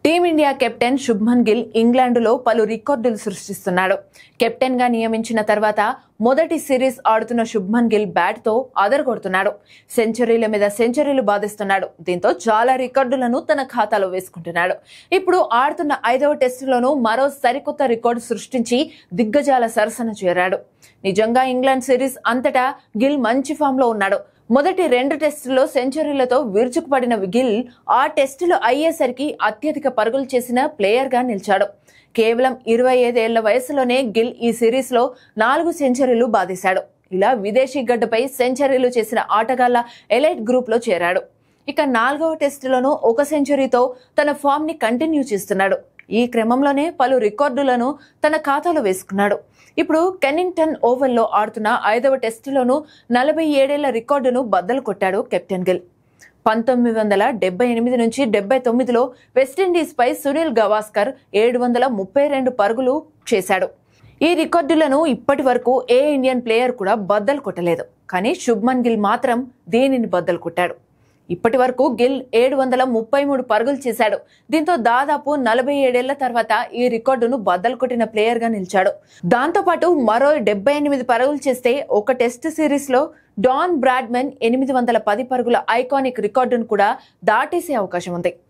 Team India captain Shubman Gill ఇంగ్లాండులో పలు రికార్డులు సృష్టిస్తున్నాడు. Captain గా నియమించిన తర్వాత మొదటి సిరీస్ ఆడుతున్న శుభ్మన్ గిల్ బ్యాట్ తో అదరగొడుతున్నాడు. సెంచరీల మీద సెంచరీలు బాధిస్తున్నాడు. దీంతో చాలా రికార్డులను తన ఖాతాలో వేసుకుంటున్నాడు. ఇప్పుడు ఆడుతున్న 5వ టెస్టులోనూ మరో సరికొత్త రికార్డు సృష్టించి దిగ్గజాల సరసన చేరాడు. నిజంగా ఇంగ్లాండ్ సిరీస్ అంతటా గిల్ మంచి ఫామ్ లో ఉన్నాడు. మొదటి 2 టెస్టుల్లో సెంచరీలతో విరుచుకుపడిన గిల్ ఆ టెస్టులు అయ్యేసరికి అత్యధిక పరుగులు చేసిన ప్లేయర్ గా నిలిచాడు. కేవలం 25 ఏళ్ల వయసులోనే గిల్ ఈ సిరీస్ లో 4 సెంచరీలు బాదేశాడు. ఇలా విదేశీ గడ్డపై సెంచరీలు చేసిన ఆటగాళ్ల ఎలైట్ గ్రూప్ లో చేరాడు. ఇక 4వ టెస్టులోనూ 1 సెంచరీతో తన ఫామ్ ని కంటిన్యూ చేస్తున్నాడు. ఈ క్రమంలోనే పలు రికార్డులను తన ఖాతాలో వేసుకున్నాడు. ఇప్పుడు కెన్నింగ్టన్ ఓవల్ లో ఆడుతున్న 5వ టెస్టులోనూ 47 ఏళ్ల రికార్డును బద్దలు కొట్టాడు కెప్టెన్ గిల్. 1978 నుంచి 79లో వెస్టిండీస్ పై సునీల్ గవాస్కర్ 732 పరుగులు చేశాడు. ఈ రికార్డులను ఇప్పటి వరకు ఏ ఇండియన్ ప్లేయర్ కూడా బద్దలు కొట్టలేదు. కానీ శుభ్మన్ గిల్ మాత్రం దీనిని బద్దలు కొట్టాడు. ఇప్పటి వరకు గిల్ 733 పరుగులు చేశాడు. దీంతో దాదాపు 47 ఏళ్ల తర్వాత ఈ రికార్డును బద్దలు కొట్టిన ప్లేయర్ గా నిలిచాడు. దాంతో పాటు మరో 78 పరుగులు చేస్తే ఒక టెస్ట్ సిరీస్ లో డాన్ బ్రాడ్మన్ 810 పరుగుల ఐకానిక్ రికార్డును కూడా దాటేసే అవకాశం ఉంది.